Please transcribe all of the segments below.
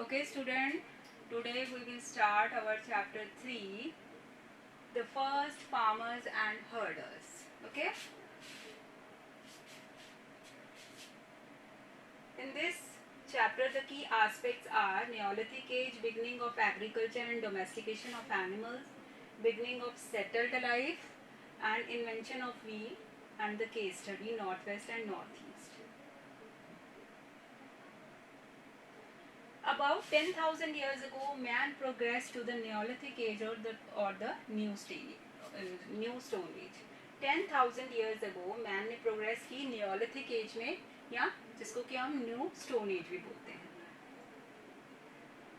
Okay, student, today we will start our chapter 3, the first farmers and herders. Okay? In this chapter, the key aspects are Neolithic age, beginning of agriculture and domestication of animals, beginning of settled life, and invention of wheel, and the case study Northwest and Northeast. About 10,000 years ago, man progressed to the Neolithic age or the new Stone Age. 10,000 years ago, man ने progress की Neolithic age में, या जिसको कि हम new stone age भी बोलते हैं.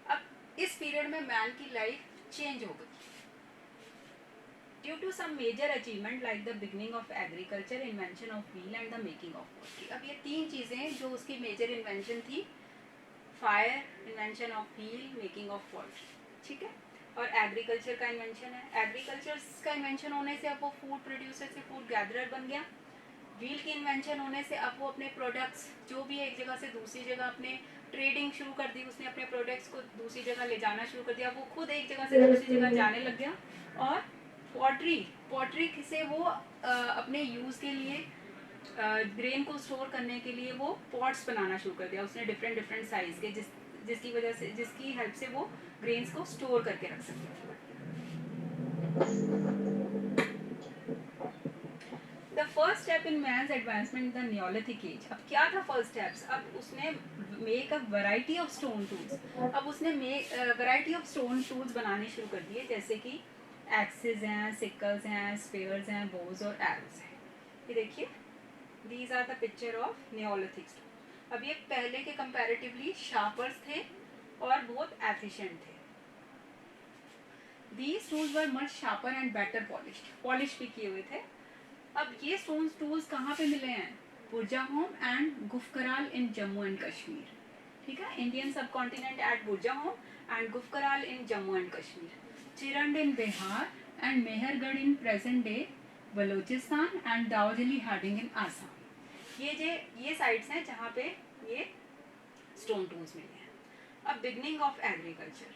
अब इस पीरियड में मैन की लाइफ चेंज हो गई due to some major achievement like the beginning of agriculture, invention of wheel and the making of poultry. अब ये तीन चीज़ें जो उसकी मेजर इन्वेंशन थी, fire, invention of wheel, making of poultry, ठीक है, और एग्रीकल्चर का इन्वेंशन है. एग्रीकल्चर का इन्वेंशन होने से अब वो फूड प्रोड्यूसर से फूड गैदरर बन गया. व्हील की इन्वेंशन होने से अब वो अपने प्रोडक्ट्स जो भी एक जगह से दूसरी जगह अपने ट्रेडिंग शुरू कर दी, उसने अपने प्रोडक्ट्स को दूसरी जगह ले जाना शुरू कर दिया. वो खुद एक जगह से दूसरी जगह जाने लग गया. और पॉटरी से वो अपने यूज़ के लिए ग्रेन को स्टोर करने के लिए वो पॉट्स बनाना शुरू कर दिया. उसने डिफरेंट साइज़ के जिसकी वजह से, जिसकी हेल्प से वो ग्रेन्स को स्टोर करके रख सकते थे. The first step in man's advancement in the neolithic age. अब क्या था फर्स्ट स्टेप्स? अब उसने make a variety of stone tools. अब उसने वैरायटी ऑफ स्टोन टूल्स बनाने शुरू कर दिए, जैसे कि एक्सेस हैं, सिकल्स हैं, स्पेयर्स हैं, बोज और एरोज हैं. ये देखिए, these are the picture of neolithic stone. अब ये पहले के कंपैरेटिवली शार्पर्स थे और बहुत एफिशिएंट थे. These tools were much sharper and better polish भी किए हुए थे. अब ये स्टोन टूल्स कहाँ पे मिले हैं? Burzahom and Gufkral in Jammu and Kashmir. ठीक है, Indian subcontinent at Burzahom and Gufkral in Jammu and Kashmir, Chirand in Bihar and Mehrgarh in present day Baluchistan and Daojali Hading in Assam. ये साइट्स हैं जहाँ पे ये स्टोन टूल्स मिले हैं. अब beginning of agriculture.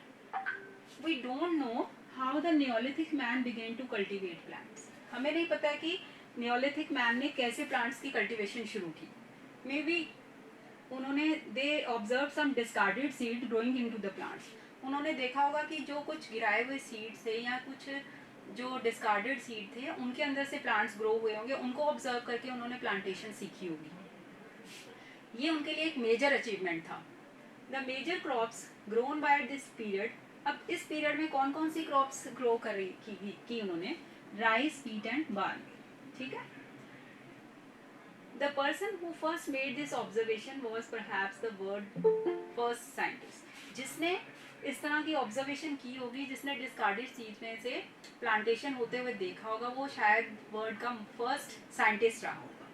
We don't know how the neolithic man began to cultivate plants. हमें नहीं पता कि नियोलिथिक मैन ने कैसे प्लांट्स की कल्टीवेशन शुरू की. मे बी उन्होंने they observe some discarded seed growing into the plants. उन्होंने देखा होगा कि जो कुछ गिराए हुए सीड्स थे या कुछ जो डिस्कार्डेड सीड थे, उनके अंदर से प्लांट्स ग्रो हुए होंगे. उनको ऑब्जर्व करके उन्होंने प्लांटेशन सीखी होगी. ये उनके लिए एक मेजर अचीवमेंट था. The major crops grown by this period. अब इस पीरियड में कौन कौन सी क्रॉप्स ग्रो की उन्होंने? Rice, wheat and barley. ठीक है. The person who first made this observation was perhaps the world first scientist. जिसने इस तरह की ऑब्जर्वेशन की होगी, जिसने डिस्कार्डेड सीड्स में से प्लांटेशन होते हुए देखा होगा, वो शायद वर्ल्ड का फर्स्ट साइंटिस्ट रहा होगा.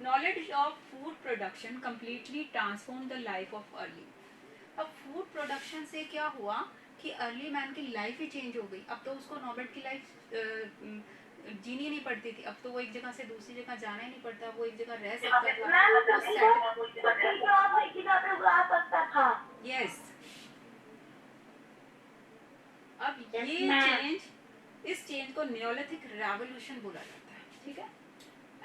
Knowledge of food production completely transform the life of early. अब फूड प्रोडक्शन से क्या हुआ कि अर्ली मैन की लाइफ ही चेंज हो गई. अब तो उसको नॉर्मल की लाइफ जीनी नहीं पड़ती थी. अब तो वो एक जगह से दूसरी जगह जाना ही नहीं पड़ता. वो एक जगह रह सकता था. यस. अब ये चेंज, इस चेंज को नियोलिथिक रेवोल्यूशन बोला जाता है. ठीक है.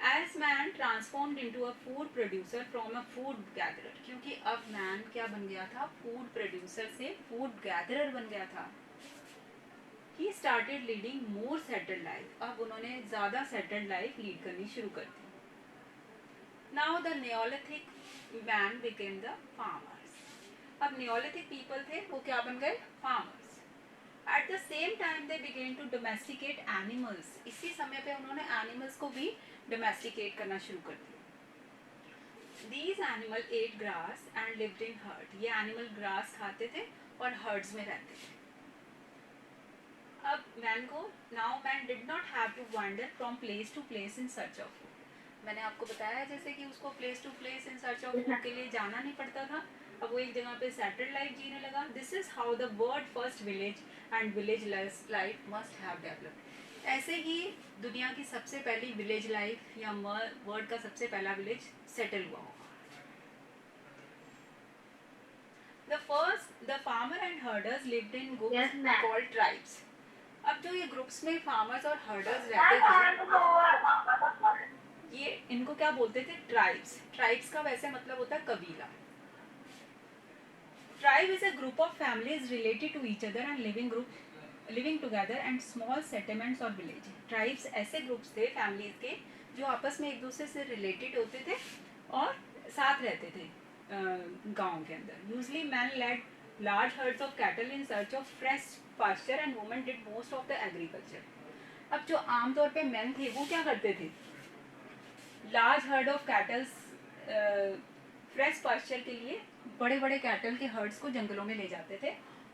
As man transformed into a food producer from a food gatherer. क्योंकि अब man क्या बन गया था? फूड प्रोड्यूसर से फूड गैदरर बन गया था. He started leading more settled life. अब उन्होंने ज़्यादा settled life लीड करनी शुरू कर दी. Now the Neolithic man became the farmers. अब Neolithic people थे, वो क्या बन गए? Farmers. At the same time they began to domesticate animals. इसी समय पे उन्होंने animals को भी domesticate करना शुरू कर दिया. These animals ate grass and lived in herd. ये animal grass खाते थे और herds में रहते थे. अब man को, now man did not have to wander from place to place in search of food. मैंने आपको बताया जैसे कि उसको place to place in search of food के लिए जाना नहीं पड़ता था. अब वो एक जगह पे settled life जीने लगा. This is how the world first village and village life must have developed. ऐसे ही दुनिया की सबसे पहली विलेज लाइफ या वर्ल्ड का सबसे पहला विलेज सेटल हुआ होगा. The farmer and herders lived in groups Yes, ma'am. called tribes. अब जो ये ग्रुप्स में फार्मर्स और हर्डर्स रहते थे, ये इनको क्या बोलते थे? ट्राइब्स. ट्राइब्स का वैसे मतलब होता है कबीला. Tribe is a group of families related to each other and living together and small settlements or villages. Tribes ऐसे ग्रुप्स थे फैमिलीज के जो आपस में एक दूसरे से रिलेटेड होते थे और साथ रहते थे गांव के अंदर. Usually men led large herds of cattle in search of fresh pasture and women did most of the agriculture. अब जो आमतौर पे men थे वो क्या करते थे? Large herd of cattles, fresh pasture के लिए बड़े बड़े कैटल के हर्ड्स को जंगलों में ले जाते थे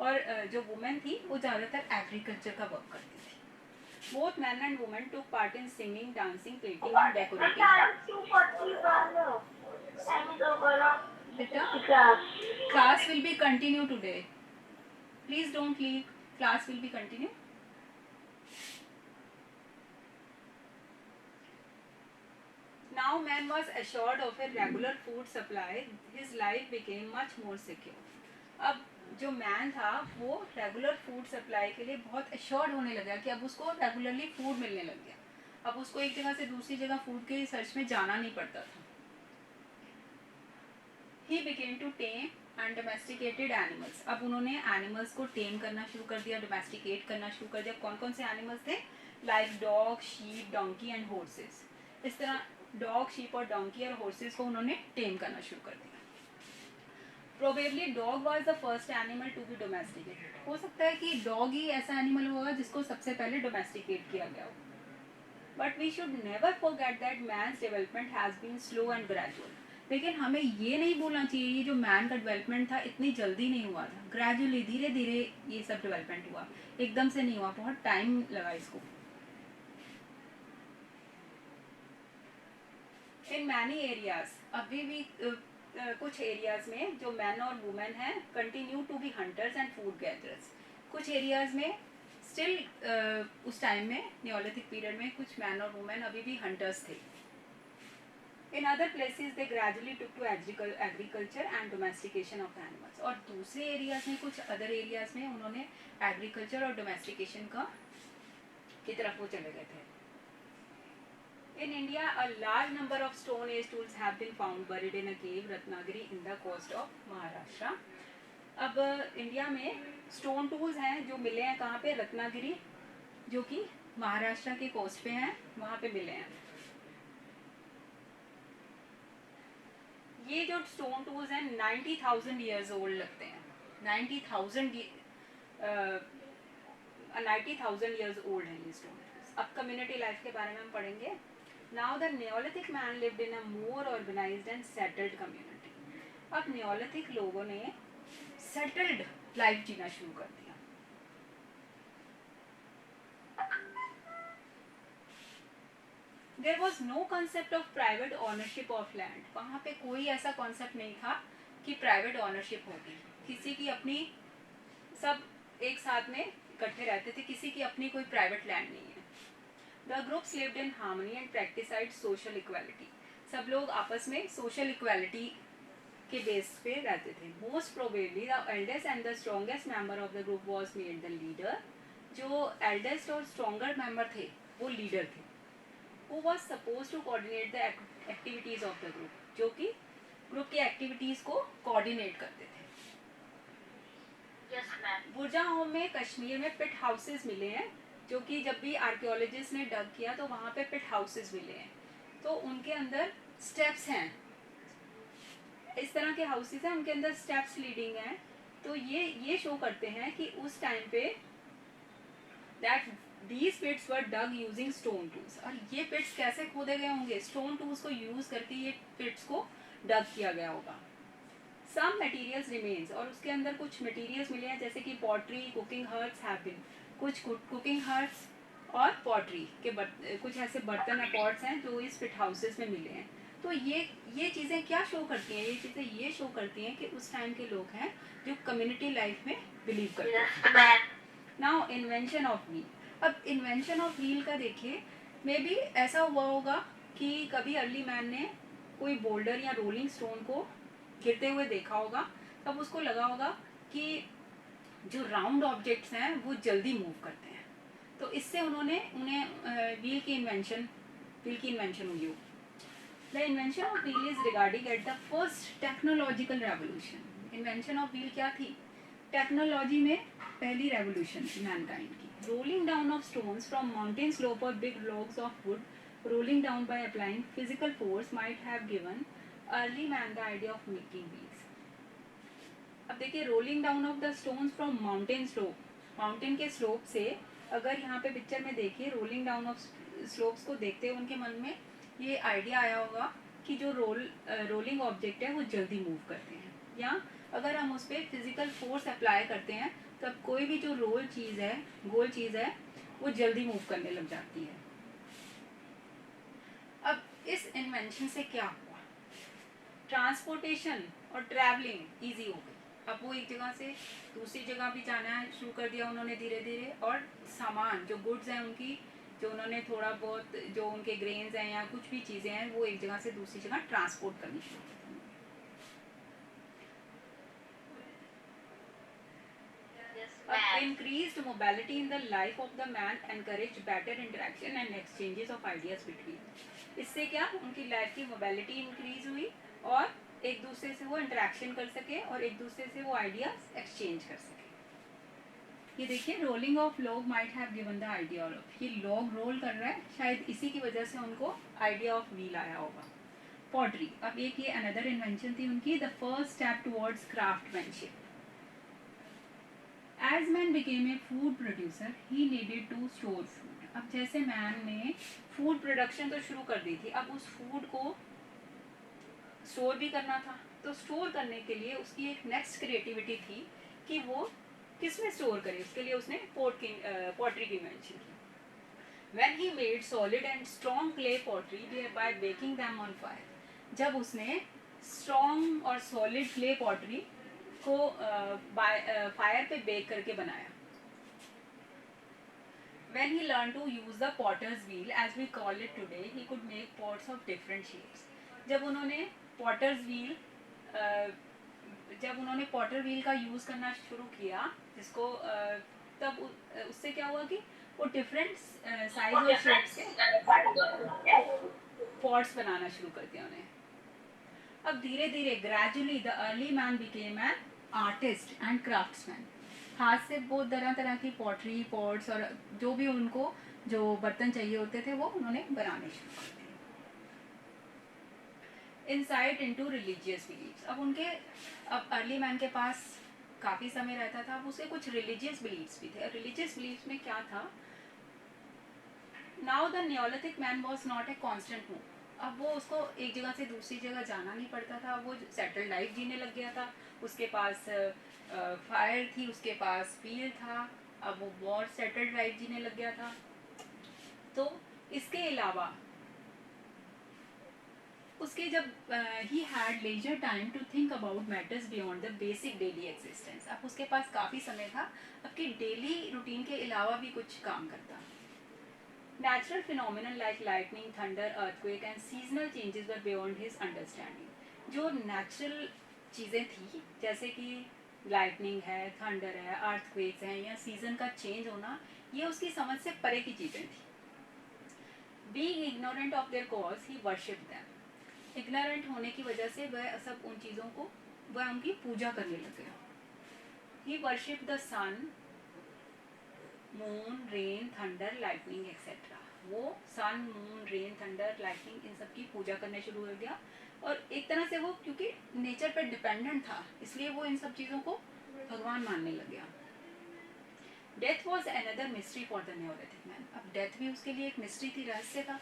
और जो वुमेन थी वो ज़्यादातर एग्रीकल्चर का वर्क करती थी. Both man and women took part in singing, dancing, plaiting and decorating. बेटा, class will be continue today. Please don't leave. Class will be continue. Now man was assured of a regular food supply. His life became much more secure. अब जो man था वो regular food supply के लिए बहुत assured होने लगा कि अब उसको रेगुलरली फूड मिलने लग गया. अब उसको एक जगह से दूसरी जगह फूड के सर्च में जाना नहीं पड़ता था. He began to tame and domesticated animals. अब उन्होंने एनिमल्स को टेम करना शुरू कर दिया, डोमेस्टिकेट करना शुरू कर दिया. कौन कौन से एनिमल्स थे? Like dog, sheep, donkey and horses. इस तरह डॉग, शीप और डोंकी और हॉर्सेस को उन्होंने टेम करना शुरू कर दिया. Probably dog was the first animal to be domesticated. हो सकता है कि डॉग ही ऐसा एनिमल होगा जिसको सबसे पहले डोमेस्टिकेट किया गया हो. But we should never forget that man's development has been slow and gradual. लेकिन हमें ये नहीं भूलना चाहिए ये जो मैन का डेवलपमेंट था इतनी जल्दी नहीं हुआ था. ग्रेजुअली, धीरे धीरे ये सब डेवलपमेंट हुआ, एकदम से नहीं हुआ, बहुत टाइम लगा इसको. इन मैनी एरियाज, अभी भी कुछ एरियाज में जो मैन और वुमेन हैं continue to be hunters and food gatherers. कुछ एरियाज में स्टिल उस टाइम में नियोलिथिक पीरियड में कुछ मैन और वुमेन अभी भी हंटर्स थे. In other places they gradually took to agriculture and domestication of animals. और दूसरे एरियाज में, कुछ अदर एरियाज में उन्होंने एग्रीकल्चर और डोमेस्टिकेशन की तरफ वो चले गए थे. In India, a large number of Stone Age tools have been found buried in a cave, Ratnagiri, in the coast of Maharashtra. अब इंडिया में स्टोन टूल्स हैं जो मिले हैं कहाँ पे? रत्नागिरी, जो कि महाराष्ट्र के कोस्ट पे हैं, वहाँ पे मिले हैं. ये जो स्टोन टूल्स हैं 90,000 ईयर्स ओल्ड लगते हैं. 90,000 ईयर्स ओल्ड हैं ये स्टोन टूल्स. अब कम्युनिटी लाइफ के बारे में हम पढ़ेंगे. Now the Neolithic man lived in a more organized and settled community. अब Neolithic लोगों ने settled life जीना शुरू कर दिया. There was no concept of private ownership of land. वहाँ पे कोई ऐसा concept नहीं था कि private ownership होगी. किसी की अपनी, सब एक साथ में इकट्ठे रहते थे, किसी की अपनी कोई private land नहीं है. The groups lived in harmony and practiced social equality. सब लोग आपस में social equality के बेस पे रहते थे. Most probably the eldest and the strongest member of the group was made the leader. जो eldest और stronger member थे वो leader थे. Who was supposed to coordinate the activities of the group. जो कि group की activities को coordinate करते थे. Yes, ma'am. बुरजाहोम में कश्मीर में पिट हाउसेस मिले हैं, जो कि जब भी आर्कियोलॉजिस्ट ने डग किया तो वहाँ पे पिट हाउसेस मिले हैं. तो उनके अंदर स्टेप्स हैं, इस तरह के हाउसेस हैं, उनके अंदर स्टेप्स लीडिंग हैं. तो ये शो करते हैं कि उस टाइम पे that these pits were dug using stone tools. और ये पिट्स कैसे खोदे गए होंगे? स्टोन टूल्स को यूज करके ये पिट्स को डग किया गया होगा. सम मटेरियल्स रिमेन्स, और उसके अंदर कुछ मटेरियल्स मिले हैं जैसे कि pottery, cooking hearths have been. कुछ कुकिंग हर्ट्स और पॉटरी के कुछ ऐसे बर्तन या पॉट्स हैं जो इस पिट हाउसेस में मिले हैं. तो ये चीज़ें क्या शो करती हैं? ये चीज़ें ये शो करती हैं कि उस टाइम के लोग हैं जो कम्युनिटी लाइफ में बिलीव करते हैं. Now invention of wheel. अब इन्वेंशन ऑफ व्हील का देखिए, मे बी ऐसा हुआ होगा कि कभी अर्ली मैन ने कोई बोल्डर या रोलिंग स्टोन को गिरते हुए देखा होगा, अब उसको लगा होगा कि जो राउंड ऑब्जेक्ट्स हैं वो जल्दी मूव करते हैं, तो इससे उन्हें व्हील की इन्वेंशन हुई। The invention of wheel is regarding at the first technological revolution. Invention of wheel क्या थी? टेक्नोलॉजी में पहली रेवोल्यूशन थी मैनकाइंड की। Rolling down of stones from mountain slope और big logs of wood, rolling down by applying physical force might have given early man the idea of making wheels. अब देखिए, rolling down of the stones from mountain slope, mountain के slope से, अगर यहाँ पे picture में देखिए rolling down of slopes को देखते हुए उनके मन में ये आइडिया आया होगा कि जो रोलिंग ऑब्जेक्ट है वो जल्दी मूव करते हैं, या अगर हम उस पर फिजिकल फोर्स अप्लाई करते हैं तब कोई भी जो गोल चीज़ है वो जल्दी मूव करने लग जाती है। अब इस इन्वेंशन से क्या हुआ? ट्रांसपोर्टेशन और ट्रैवलिंग ईजी हो गई। अब वो एक जगह से दूसरी जगह भी जाना शुरू कर दिया उन्होंने धीरे धीरे, और सामान जो गुड्स हैं उनकी, जो उन्होंने थोड़ा बहुत जो उनके ग्रेन्स हैं या कुछ भी चीज़ें हैं वो एक जगह से दूसरी जगह ट्रांसपोर्ट करनी शुरू कर दी। Increased mobility in the life of the man encouraged better interaction and exchanges of ideas between. इससे क्या, उनकी लाइफ की मोबिलिटी इंक्रीज हुई और एक दूसरे से वो इंटरेक्शन कर सके और एक दूसरे से वो आइडियाज एक्सचेंज कर सके। ये देखिए, rolling of log might have given the idea of, ये लॉग रोल कर रहा है, शायद इसी की वजह से उनको आइडिया ऑफ व्हील आया होगा। पॉटरी, अब एक ये अनदर इन्वेंशन थी उनकी, the first step towards craftsmanship. As man became a food producer, he needed to store food. अब जैसे मैन ने फूड प्रोडक्शन तो शुरू कर दी थी, अब उस फूड को स्टोर भी करना था, तो स्टोर करने के लिए उसकी एक नेक्स्ट क्रिएटिविटी थी कि वो किस में स्टोर करे। उसके लिए उसने पॉटरी की इन्वेंशन की। When he made solid and strong clay pottery by baking them on fire, जब उसने स्ट्रॉन्ग और सॉलिड क्ले पॉटरी को फायर पे बेक करके बनाया। When he learned to use the potter's wheel, as we call it today, he could make pots of different shapes. जब उन्होंने Potter wheel का यूज़ करना शुरू किया, जिसको तब उससे क्या हुआ कि वो डिफरेंट साइज और शेप्स के पॉट्स बनाना शुरू कर दिया उन्हें। अब धीरे धीरे gradually the early man became an artist and craftsman. हाथ से बहुत तरह तरह की पॉटरी, पॉट्स और जो भी उनको जो बर्तन चाहिए होते थे वो उन्होंने बनाने शुरू कर दिए। इंसाइट इनटू रिलीजियस बिलीव्स, अब अर्ली मैन के पास काफ़ी समय रहता था, अब उसके कुछ रिलीजियस बिलीव्स भी थे। रिलीजियस बिलीव्स में क्या था? Now the neolithic man was not a constant move. अब वो उसको एक जगह से दूसरी जगह जाना नहीं पड़ता था, वो सेटल लाइफ जीने लग गया था। उसके पास फायर थी, उसके पास व्हील था, अब वो बहुत सेटल्ड लाइफ जीने लग गया था। तो इसके अलावा उसके जब he had leisure time to think about matters beyond the basic daily existence. अब उसके पास काफ़ी समय था अब कि डेली रूटीन के अलावा भी कुछ काम करता। Natural phenomena like lightning, thunder, earthquake and seasonal changes were beyond his understanding. जो नेचुरल चीज़ें थी जैसे कि लाइटनिंग है, थंडर है, अर्थक्वेक्स हैं या सीजन का चेंज होना, ये उसकी समझ से परे की चीज़ें थी। Being ignorant of their cause, he worshipped them. Ignorant होने की वजह से वह सब उन चीज़ों को वह उनकी पूजा करने लग गया। He worshipped the sun, moon, rain, thunder, lightning etcetera. वो sun, moon, rain, thunder, lightning इन सब की पूजा करने शुरू कर दिया, और एक तरह से वो क्योंकि नेचर पर डिपेंडेंट था इसलिए वो इन सब चीज़ों को भगवान मानने लग गया। Death was another mystery for the neolithic man. अब डेथ भी उसके लिए एक मिस्ट्री थी, रहस्य था।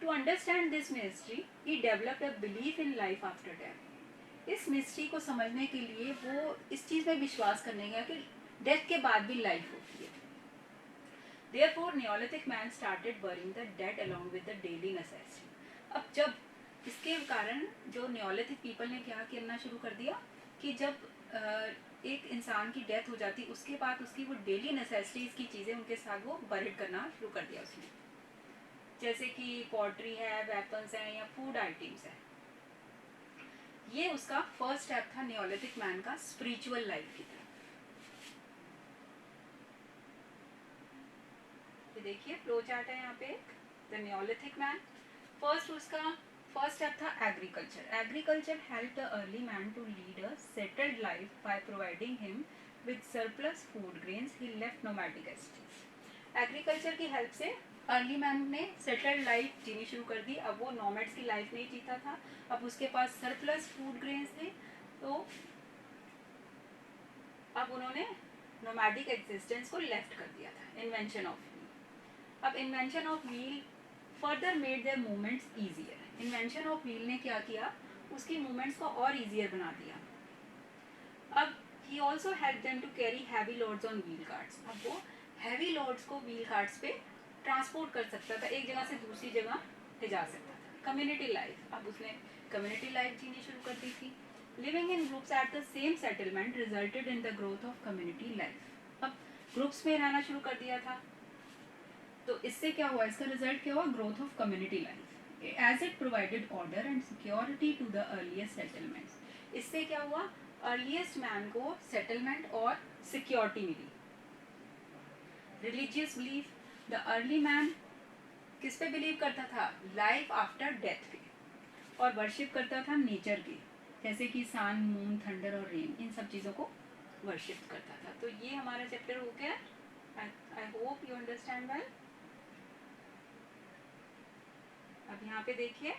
To understand this mystery he developed a belief in life after death. इस मिस्ट्री को समझने के लिए वो इस चीज़ में विश्वास करने गया कि डेथ के बाद भी लाइफ होती है। Therefore, Neolithic man started burying the dead along with the daily necessity. अब जब इसके कारण जो नियोलिथिक पीपल ने क्या करना शुरू कर दिया कि जब एक इंसान की डेथ हो जाती उसके बाद उसकी वो डेली नेसेसिटीज़ की चीज़ें उनके साथ वो बरिड करना शुरू कर दिया उसने, जैसे कि पॉटरी है, वेपन्स हैं या फूड आइटम्स हैं। ये उसका फर्स्ट स्टेप था नियोलिथिक मैन का स्पिरिचुअल लाइफ की तरफ। ये देखिए फ्लो चार्ट है यहाँ पे, द नियोलिथिक मैन। फर्स्ट उसका फर्स्ट स्टेप था agriculture. Agriculture help the early man to lead a settled life by providing him with surplus food grains he left nomadic estates. Agriculture की help से early man ने settled life जीनी शुरू कर दी। अब वो नोमैड्स की लाइफ नहीं जीता था, अब उसके पास सरप्लस फूड ग्रेन्स थे, तो अब उन्होंने नोमैडिक एग्जिस्टेंस को लेफ्ट कर दिया था। Invention of wheel. अब invention of wheel further made their movements easier. Invention of wheel ने क्या किया, उसकी मूवमेंट्स को और ईजियर बना दिया। अब he also help them to carry heavy loads on wheel carts. अब वो हैवी लोड्स को व्हील कार्ट्स पे ट्रांसपोर्ट कर सकता था, एक जगह से दूसरी जगह ले जा सकता था। कम्युनिटी लाइफ, अब उसने कम्युनिटी लाइफ जीनी शुरू कर दी थी। Living in groups at the same settlement resulted in the growth of community life. अब ग्रुप्स में रहना शुरू कर दिया था, तो इससे क्या हुआ, इसका रिजल्ट क्या हुआ, growth of community life as it provided order and security to the earliest settlements. इससे क्या हुआ, अर्लीस्ट मैन को सेटलमेंट और सिक्योरिटी मिली। Religious belief, the early man किस पे बिलीव करता था, लाइफ आफ्टर डेथ पे, और वर्शिप करता था नेचर की, जैसे कि सन, मून, थंडर और रेन, इन सब चीज़ों को वर्शिप करता था। तो ये हमारा चैप्टर हो गया। I hope you understand well. अब यहाँ पे देखिए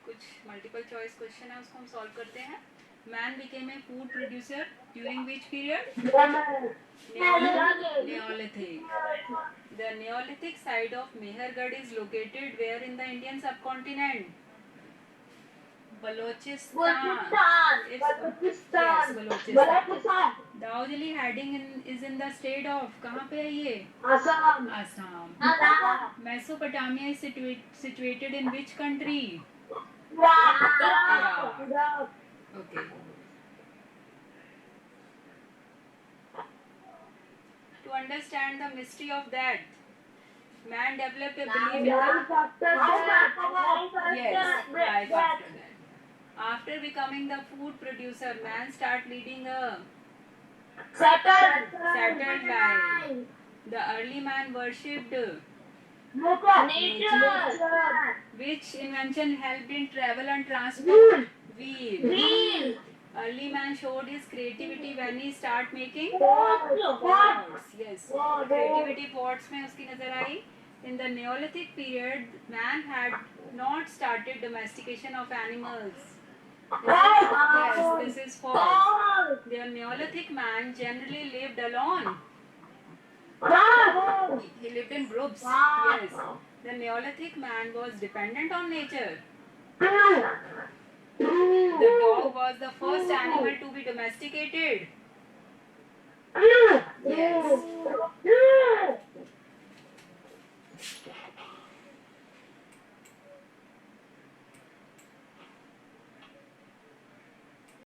कुछ मल्टीपल चॉइस क्वेश्चन है, उसको हम सॉल्व करते हैं। Man became a food producer during which period, Neolithic. The Neolithic site of Mehergarh is located where in the Indian subcontinent? Balochistan. Yes, Balochistan. Daudili heading is in the state of, कहाँ पे है ये? Assam. Mesopotamia is situated in which country? Iraq. Okay. To understand the mystery of that, man developed a belief in the life after that. After becoming the food producer, man start leading a settled life. The early man worshipped nature. Which invention helped in travel and transport? Wheel. Early man showed his creativity when he start making pots. Yes, creativity pots में उसकी नजर आई. In the Neolithic period, man had not started domestication of animals. This is false. The Neolithic man generally lived alone. He lived in groups. Yes. The Neolithic man was dependent on nature. The dog was the first animal to be domesticated. Yes.